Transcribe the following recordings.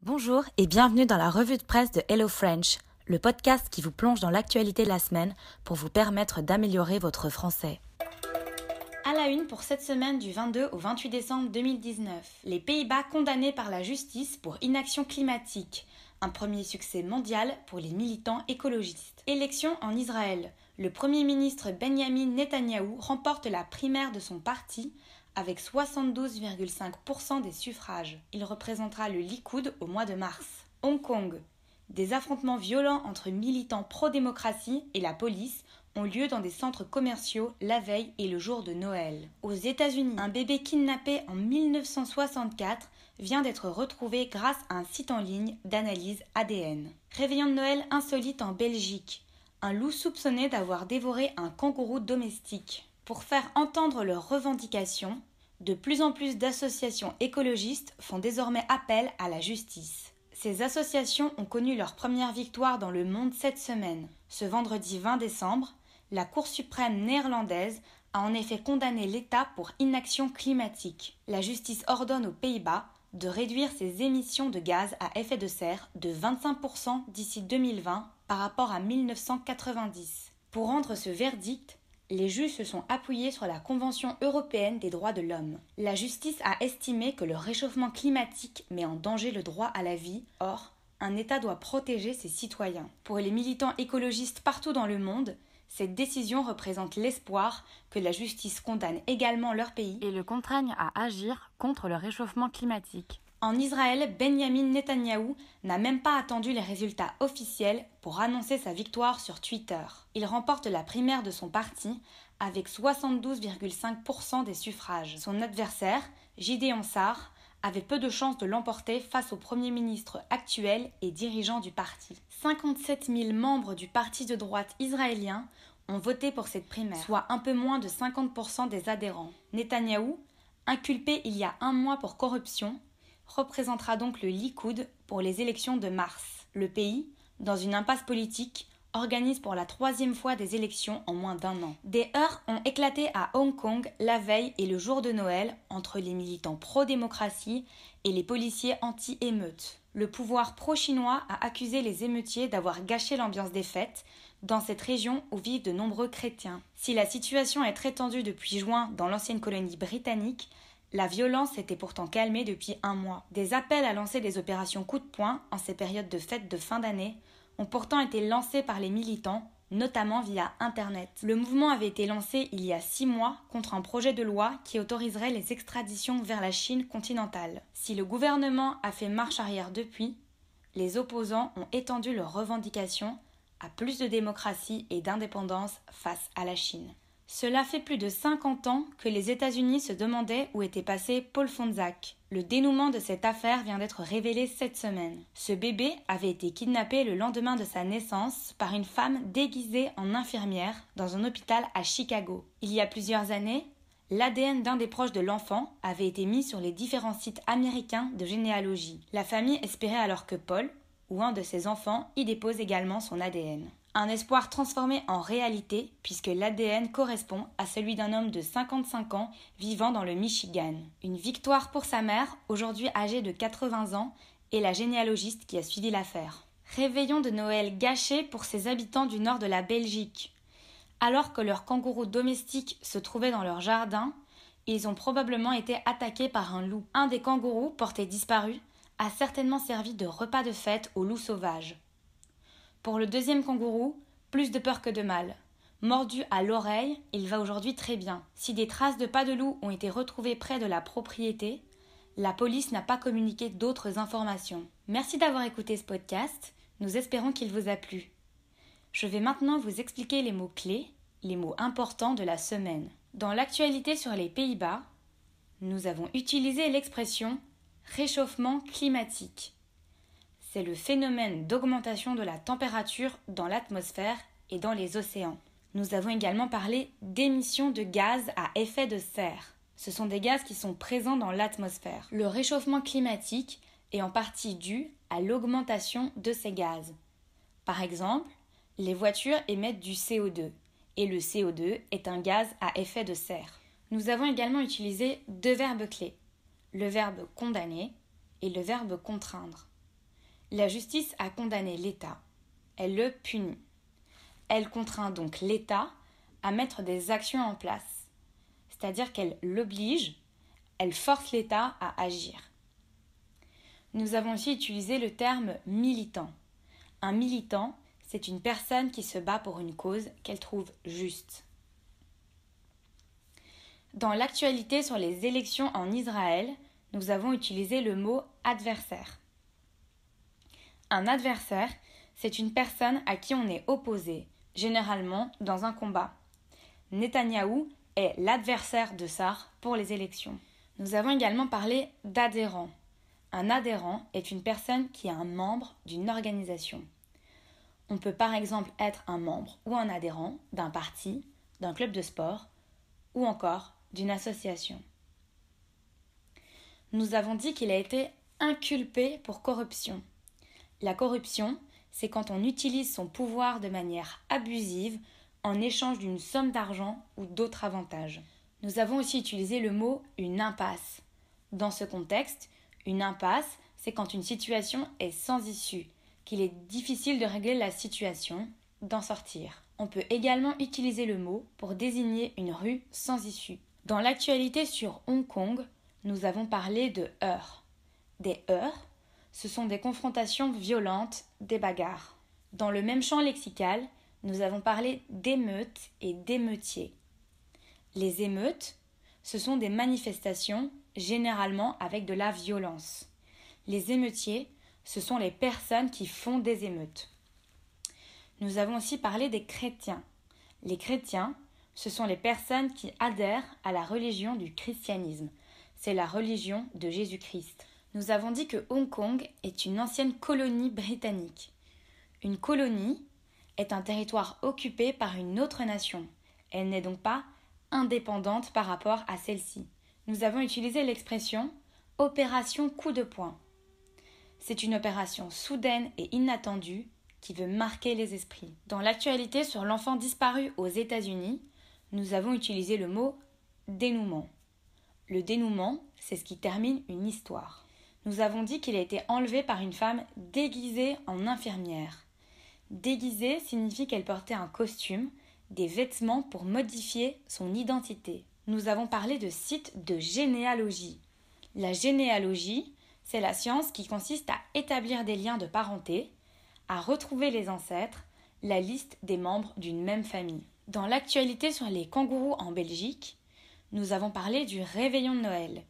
Bonjour et bienvenue dans la revue de presse de Hello French, le podcast qui vous plonge dans l'actualité de la semaine pour vous permettre d'améliorer votre français. À la une pour cette semaine du 22 au 28 décembre 2019, les Pays-Bas condamnés par la justice pour inaction climatique, un premier succès mondial pour les militants écologistes. Élection en Israël, le Premier ministre Benjamin Netanyahou remporte la primaire de son parti avec 72,5% des suffrages. Il représentera le Likoud au mois de mars. Hong Kong. Des affrontements violents entre militants pro-démocratie et la police ont lieu dans des centres commerciaux la veille et le jour de Noël. Aux États-Unis, un bébé kidnappé en 1964 vient d'être retrouvé grâce à un site en ligne d'analyse ADN. Réveillon de Noël insolite en Belgique. Un loup soupçonné d'avoir dévoré un kangourou domestique. Pour faire entendre leurs revendications, de plus en plus d'associations écologistes font désormais appel à la justice. Ces associations ont connu leur première victoire dans le monde cette semaine. Ce vendredi 20 décembre, la Cour suprême néerlandaise a en effet condamné l'État pour inaction climatique. La justice ordonne aux Pays-Bas de réduire ses émissions de gaz à effet de serre de 25% d'ici 2020 par rapport à 1990. Pour rendre ce verdict, les juges se sont appuyés sur la Convention européenne des droits de l'homme. La justice a estimé que le réchauffement climatique met en danger le droit à la vie. Or, un État doit protéger ses citoyens. Pour les militants écologistes partout dans le monde, cette décision représente l'espoir que la justice condamne également leur pays et le contraigne à agir contre le réchauffement climatique. En Israël, Benjamin Netanyahou n'a même pas attendu les résultats officiels pour annoncer sa victoire sur Twitter. Il remporte la primaire de son parti avec 72,5% des suffrages. Son adversaire, Gideon Sa'ar, avait peu de chances de l'emporter face au Premier ministre actuel et dirigeant du parti. 57 000 membres du parti de droite israélien ont voté pour cette primaire, soit un peu moins de 50% des adhérents. Netanyahou, inculpé il y a un mois pour corruption, représentera donc le Likoud pour les élections de mars. Le pays, dans une impasse politique, organise pour la 3e fois des élections en moins d'un an. Des heurts ont éclaté à Hong Kong la veille et le jour de Noël entre les militants pro-démocratie et les policiers anti-émeutes. Le pouvoir pro-chinois a accusé les émeutiers d'avoir gâché l'ambiance des fêtes dans cette région où vivent de nombreux chrétiens. Si la situation est très tendue depuis juin dans l'ancienne colonie britannique, la violence s'était pourtant calmée depuis un mois. Des appels à lancer des opérations coup de poing en ces périodes de fêtes de fin d'année ont pourtant été lancés par les militants, notamment via Internet. Le mouvement avait été lancé il y a 6 mois contre un projet de loi qui autoriserait les extraditions vers la Chine continentale. Si le gouvernement a fait marche arrière depuis, les opposants ont étendu leurs revendications à plus de démocratie et d'indépendance face à la Chine. Cela fait plus de 50 ans que les États-Unis se demandaient où était passé Paul Fonsac. Le dénouement de cette affaire vient d'être révélé cette semaine. Ce bébé avait été kidnappé le lendemain de sa naissance par une femme déguisée en infirmière dans un hôpital à Chicago. Il y a plusieurs années, l'ADN d'un des proches de l'enfant avait été mis sur les différents sites américains de généalogie. La famille espérait alors que Paul, ou un de ses enfants, y dépose également son ADN. Un espoir transformé en réalité puisque l'ADN correspond à celui d'un homme de 55 ans vivant dans le Michigan. Une victoire pour sa mère, aujourd'hui âgée de 80 ans, et la généalogiste qui a suivi l'affaire. Réveillon de Noël gâché pour ses habitants du nord de la Belgique. Alors que leurs kangourous domestiques se trouvaient dans leur jardin, ils ont probablement été attaqués par un loup. Un des kangourous, porté disparu, a certainement servi de repas de fête aux loups sauvages. Pour le deuxième kangourou, plus de peur que de mal. Mordu à l'oreille, il va aujourd'hui très bien. Si des traces de pas de loup ont été retrouvées près de la propriété, la police n'a pas communiqué d'autres informations. Merci d'avoir écouté ce podcast, nous espérons qu'il vous a plu. Je vais maintenant vous expliquer les mots clés, les mots importants de la semaine. Dans l'actualité sur les Pays-Bas, nous avons utilisé l'expression « réchauffement climatique ». C'est le phénomène d'augmentation de la température dans l'atmosphère et dans les océans. Nous avons également parlé d'émissions de gaz à effet de serre. Ce sont des gaz qui sont présents dans l'atmosphère. Le réchauffement climatique est en partie dû à l'augmentation de ces gaz. Par exemple, les voitures émettent du CO2 et le CO2 est un gaz à effet de serre. Nous avons également utilisé 2 verbes clés, le verbe condamner et le verbe contraindre. La justice a condamné l'État. Elle le punit. Elle contraint donc l'État à mettre des actions en place. C'est-à-dire qu'elle l'oblige, elle force l'État à agir. Nous avons aussi utilisé le terme militant. Un militant, c'est une personne qui se bat pour une cause qu'elle trouve juste. Dans l'actualité sur les élections en Israël, nous avons utilisé le mot adversaire. Un adversaire, c'est une personne à qui on est opposé, généralement dans un combat. Netanyahou est l'adversaire de Sar pour les élections. Nous avons également parlé d'adhérent. Un adhérent est une personne qui est un membre d'une organisation. On peut par exemple être un membre ou un adhérent d'un parti, d'un club de sport ou encore d'une association. Nous avons dit qu'il a été inculpé pour corruption. La corruption, c'est quand on utilise son pouvoir de manière abusive en échange d'une somme d'argent ou d'autres avantages. Nous avons aussi utilisé le mot « une impasse ». Dans ce contexte, une impasse, c'est quand une situation est sans issue, qu'il est difficile de régler la situation, d'en sortir. On peut également utiliser le mot pour désigner une rue sans issue. Dans l'actualité sur Hong Kong, nous avons parlé de heurts. Des heurts, ce sont des confrontations violentes, des bagarres. Dans le même champ lexical, nous avons parlé d'émeutes et d'émeutiers. Les émeutes, ce sont des manifestations, généralement avec de la violence. Les émeutiers, ce sont les personnes qui font des émeutes. Nous avons aussi parlé des chrétiens. Les chrétiens, ce sont les personnes qui adhèrent à la religion du christianisme. C'est la religion de Jésus-Christ. Nous avons dit que Hong Kong est une ancienne colonie britannique. Une colonie est un territoire occupé par une autre nation. Elle n'est donc pas indépendante par rapport à celle-ci. Nous avons utilisé l'expression « opération coup de poing ». C'est une opération soudaine et inattendue qui veut marquer les esprits. Dans l'actualité sur l'enfant disparu aux États-Unis, nous avons utilisé le mot « dénouement ». Le dénouement, c'est ce qui termine une histoire. Nous avons dit qu'il a été enlevé par une femme déguisée en infirmière. Déguisée signifie qu'elle portait un costume, des vêtements pour modifier son identité. Nous avons parlé de sites de généalogie. La généalogie, c'est la science qui consiste à établir des liens de parenté, à retrouver les ancêtres, la liste des membres d'une même famille. Dans l'actualité sur les kangourous en Belgique, nous avons parlé du réveillon de Noël.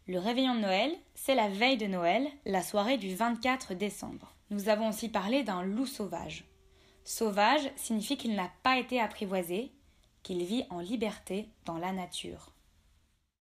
Le réveillon de Noël, c'est la veille de Noël, la soirée du 24 décembre. Nous avons aussi parlé d'un loup sauvage. Sauvage signifie qu'il n'a pas été apprivoisé, qu'il vit en liberté dans la nature.